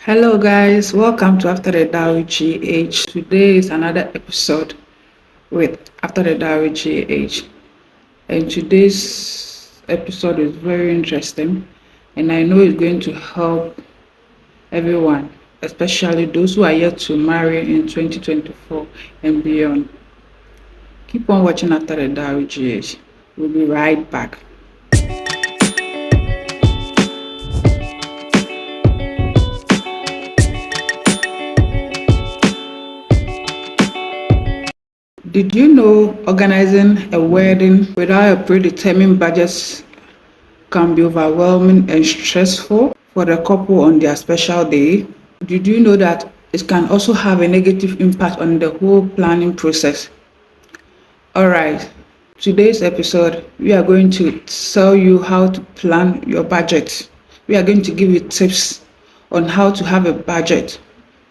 Hello, guys. Welcome to After the Dial with GH. Today is another episode with After the Dial with GH. And today's episode is very interesting, and I know it's going to help everyone, especially those who are yet to marry in 2024 and beyond. Keep on watching After the Dial with GH. We'll be right back. Did you know organizing a wedding without a predetermined budget can be overwhelming and stressful for the couple on their special day? Did you know that it can also have a negative impact on the whole planning process? Alright, today's episode, we are going to tell you how to plan your budget. We are going to give you tips on how to have a budget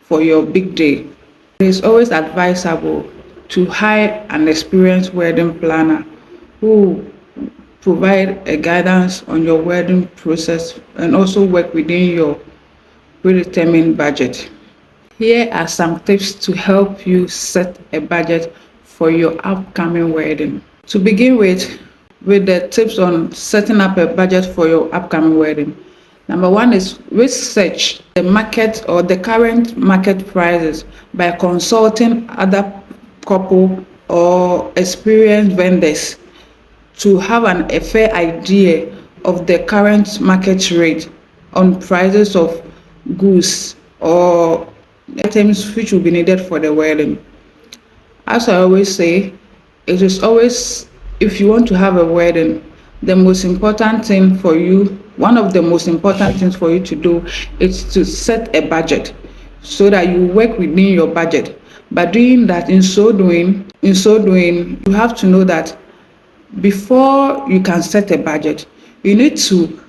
for your big day. It is always advisable to hire an experienced wedding planner who provide a guidance on your wedding process and also work within your predetermined budget. Here are some tips to help you set a budget for your upcoming wedding. To begin with the tips on setting up a budget for your upcoming wedding. Number one is research the market or the current market prices by consulting other couple or experienced vendors to have a fair idea of the current market rate on prices of goods or items which will be needed for the wedding. As I always say, it is always, if you want to have a wedding, the most important thing for you, one of the most important things for you to do is to set a budget so that you work within your budget. By doing that, in so doing, you have to know that before you can set a budget, you need to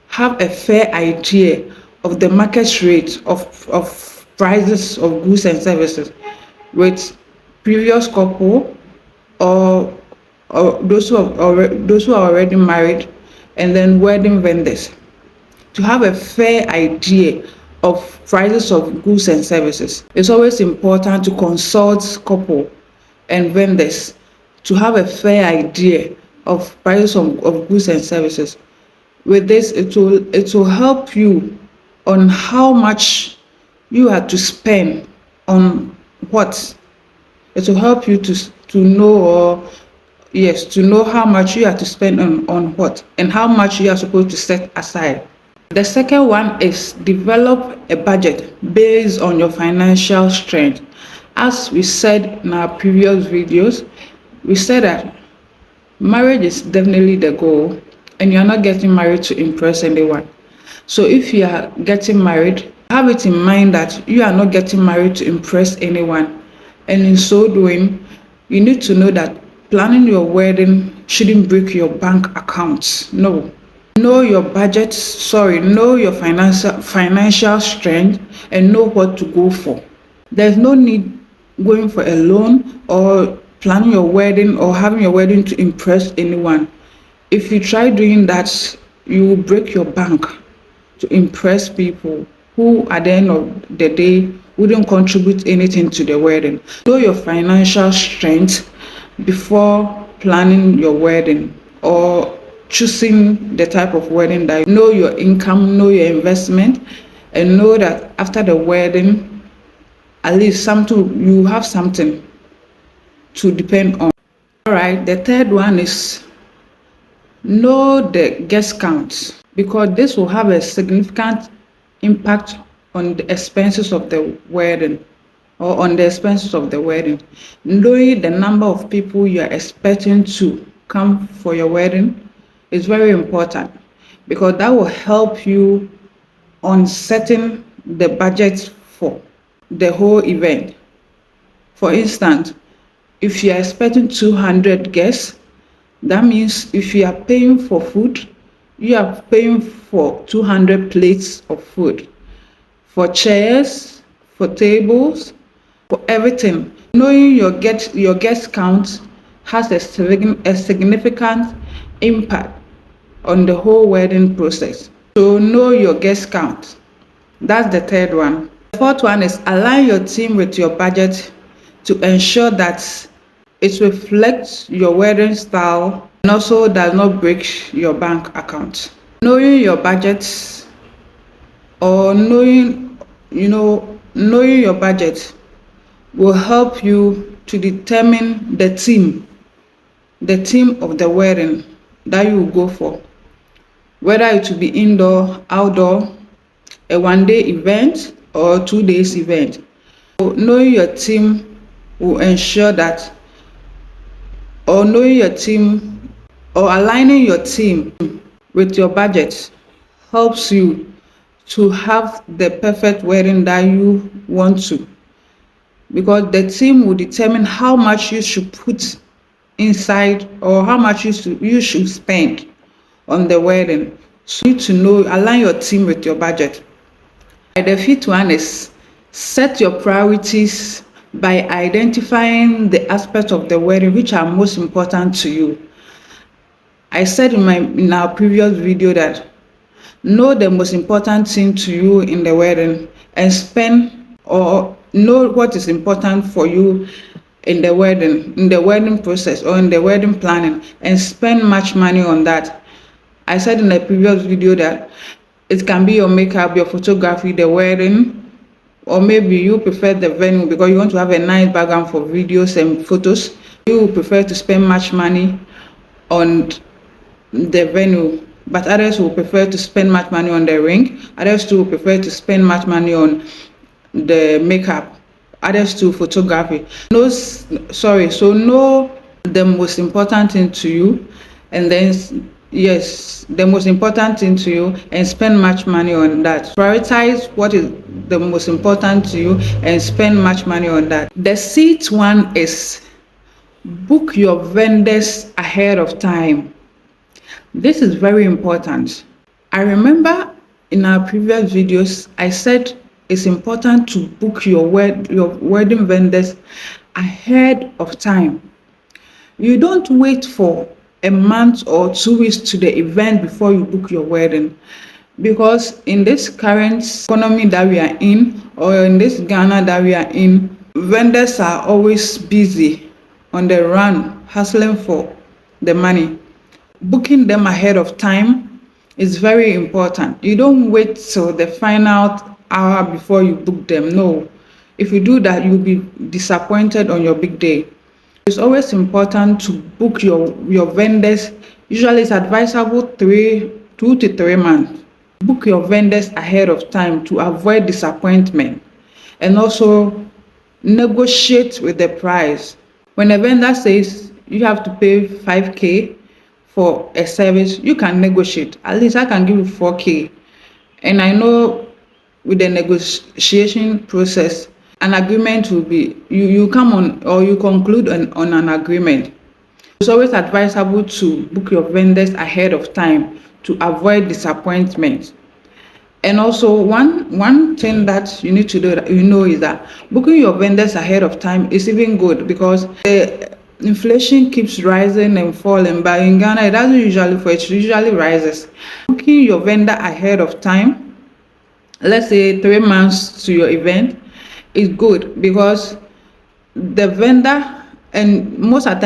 have a fair idea of the market rate of prices of goods and services with previous couple or those who are already married, and then wedding vendors, to have a fair idea of prices of goods and services. It's always important to consult couple and vendors to have a fair idea of prices of goods and services. With this, it will help you on how much you have to spend on what. It will help you to know, or yes, to know how much you have to spend on what and how much you are supposed to set aside. The second one is develop a budget based on your financial strength. As we said in our previous videos, we said that marriage is definitely the goal, and you're not getting married to impress anyone. So if you are getting married, have it in mind that you are not getting married to impress anyone. And in so doing, you need to know that planning your wedding shouldn't break your bank accounts. No. Know your budget, know your financial strength and know what to go for. There's no need going for a loan or planning your wedding or having your wedding to impress anyone. If you try doing that, you will break your bank to impress people who at the end of the day wouldn't contribute anything to the wedding. Know your financial strength before planning your wedding or choosing the type of wedding. That know your income, know your investment, and know that after the wedding, at least you have something to depend on. All right, the third one is know the guest count, because this will have a significant impact on the expenses of the wedding or on the expenses of the wedding. Knowing the number of people you are expecting to come for your wedding is very important, because that will help you on setting the budget for the whole event. For instance, if you are expecting 200 guests, that means if you are paying for food, you are paying for 200 plates of food, for chairs, for tables, for everything. Knowing your guest count has a significant impact on the whole wedding process. So know your guest count. That's the third one. The fourth one is align your team with your budget to ensure that it reflects your wedding style and also does not break your bank account. Knowing your budget or knowing your budget will help you to determine the theme of the wedding that you will go for, whether it will be indoor, outdoor, a one-day event or 2 days event. So knowing your theme will ensure that, or knowing your team or aligning your team with your budget helps you to have the perfect wedding that you want to, because the team will determine how much you should put inside or how much you should spend on the wedding. So you need to know, align your team with your budget. The fifth one is set your priorities by identifying the aspects of the wedding which are most important to you. I said in our previous video that know the most important thing to you in the wedding and spend, or know what is important for you in the wedding process or in the wedding planning, and spend much money on that. I said in the previous video that it can be your makeup, your photography, the wedding, or maybe you prefer the venue because you want to have a nice background for videos and photos. You prefer to spend much money on the venue, but others will prefer to spend much money on the ring. Others too will prefer to spend much money on the makeup. Others too photography. So know the most important thing to you, and then the most important thing to you, and spend much money on that. Prioritize what is the most important to you and spend much money on that. The sixth one is book your vendors ahead of time. This is very important. I remember in our previous videos, I said it's important to book your wedding vendors ahead of time. You don't wait for a month or 2 weeks to the event before you book your wedding, because in this current economy that we are in, or in this Ghana that we are in, vendors are always busy on the run, hustling for the money. Booking them ahead of time is very important. You don't wait till the final hour before you book them. No. If you do that, you'll be disappointed on your big day. It's always important to book your vendors. Usually it's advisable 2 to 3 months. Book your vendors ahead of time to avoid disappointment, and also negotiate with the price. When a vendor says you have to pay 5K for a service, you can negotiate. At least I can give you 4K. And I know with the negotiation process, an agreement will be, you come on, or you conclude on an agreement. It's always advisable to book your vendors ahead of time to avoid disappointment. And also one thing that you need to do, is that booking your vendors ahead of time is even good, because the inflation keeps rising and falling, but in Ghana it doesn't usually fall, it usually rises. Booking your vendor ahead of time, let's say 3 months to your event, is good, because the vendor, and most of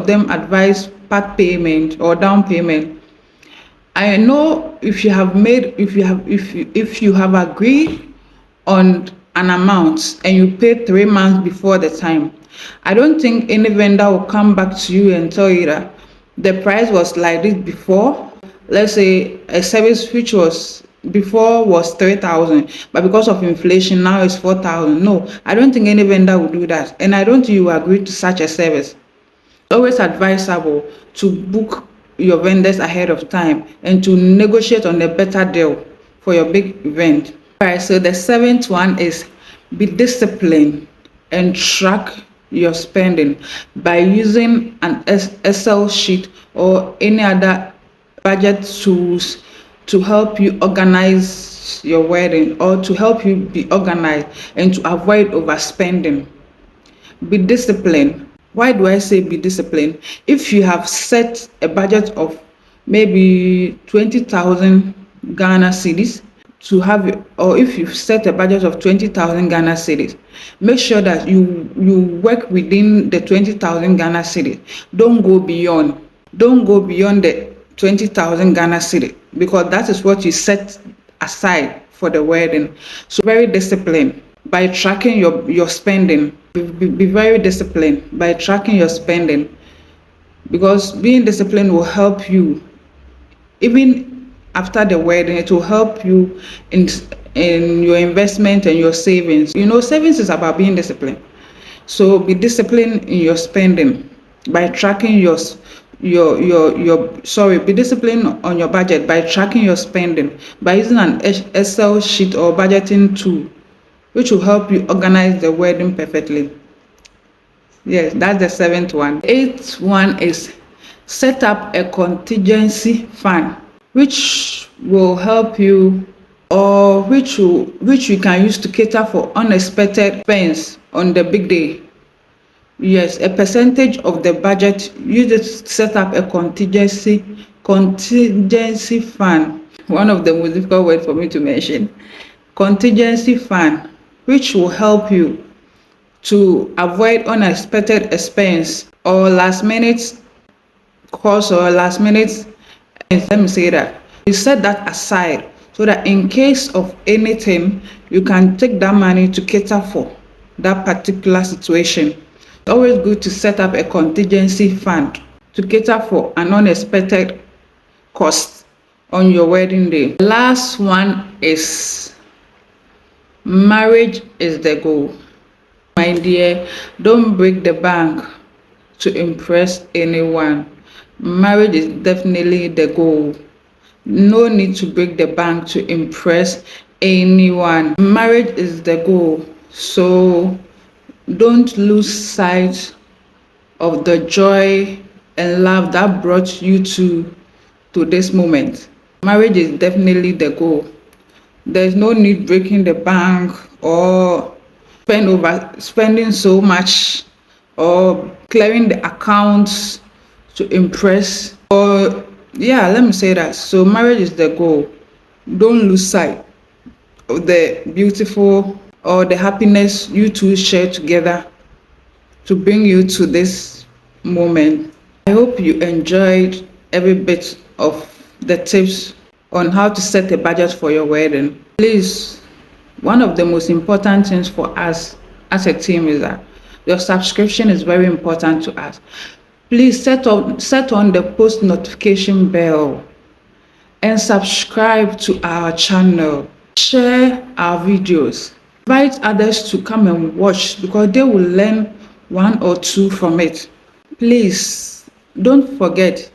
them advise part payment or down payment. I know if you have agreed on an amount and you pay 3 months before the time, I don't think any vendor will come back to you and tell you that the price was like this before. Let's say a service which was before was 3,000, but because of inflation now it's 4,000. No, I don't think any vendor will do that, and I don't think you will agree to such a service. It's always advisable to book your vendors ahead of time and to negotiate on a better deal for your big event. All right, so the seventh one is be disciplined and track your spending by using an Excel sheet or any other budget tools to help you organize your wedding, or to help you be organized and to avoid overspending. Be disciplined. Why do I say be disciplined? If you have set a budget of maybe 20,000 Ghana cedis to have or if you set a budget of 20,000 Ghana cedis, make sure that you work within the 20,000 Ghana cedis. Don't go beyond. Don't go beyond the 20,000 Ghana cedis, because that is what you set aside for the wedding. So very disciplined by tracking your spending. Be very disciplined by tracking your spending, because being disciplined will help you even after the wedding. It will help you in your investment and your savings. Savings is about being disciplined. So be disciplined in your spending by tracking be disciplined on your budget by tracking your spending by using an Excel sheet or budgeting tool, which will help you organize the wedding perfectly. Yes, that's the seventh one. Eighth one is set up a contingency fund, which will help you, or which you can use to cater for unexpected expense on the big day. Yes, a percentage of the budget, use it to set up a contingency fund. One of the most difficult words for me to mention. Contingency fund, which will help you to avoid unexpected expense or last minute cost or last minute. Let me say that you set that aside so that in case of anything, you can take that money to cater for that particular situation. It's always good to set up a contingency fund to cater for an unexpected cost on your wedding day. The last one is marriage is the goal. My dear, don't break the bank to impress anyone. Marriage is definitely the goal. No need to break the bank to impress anyone. Marriage is the goal. So don't lose sight of the joy and love that brought you to this moment. Marriage is definitely the goal. There's no need breaking the bank or spending so much or clearing the accounts to impress, or let me say that. So marriage is the goal. Don't lose sight of the beautiful or the happiness you two share together to bring you to this moment. I hope you enjoyed every bit of the tips on how to set a budget for your wedding. Please, one of the most important things for us as a team is that your subscription is very important to us. Please set on the post notification bell and subscribe to our channel. Share our videos. Invite others to come and watch, because they will learn one or two from it. Please don't forget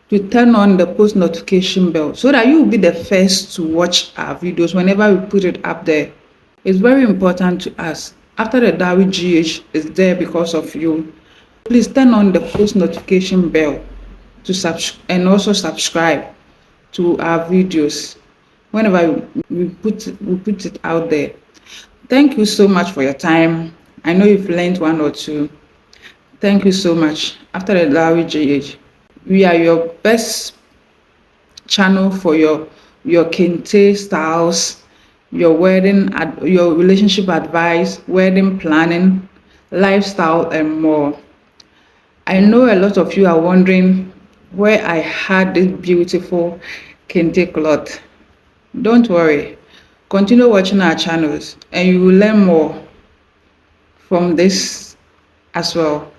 to turn on the post notification bell so that you will be the first to watch our videos whenever we put it up there. It's very important to us. After the Dowry GH is there because of you. Please turn on the post notification bell and also subscribe to our videos whenever we put it out there. Thank you so much for your time. I know you've learned one or two. Thank you so much. After the Dowry GH, we are your best channel for your kente styles, your wedding, your relationship advice, wedding planning, lifestyle, and more. I know a lot of you are wondering where I had this beautiful kente cloth. Don't worry. Continue watching our channels and you will learn more from this as well.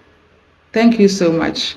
Thank you so much.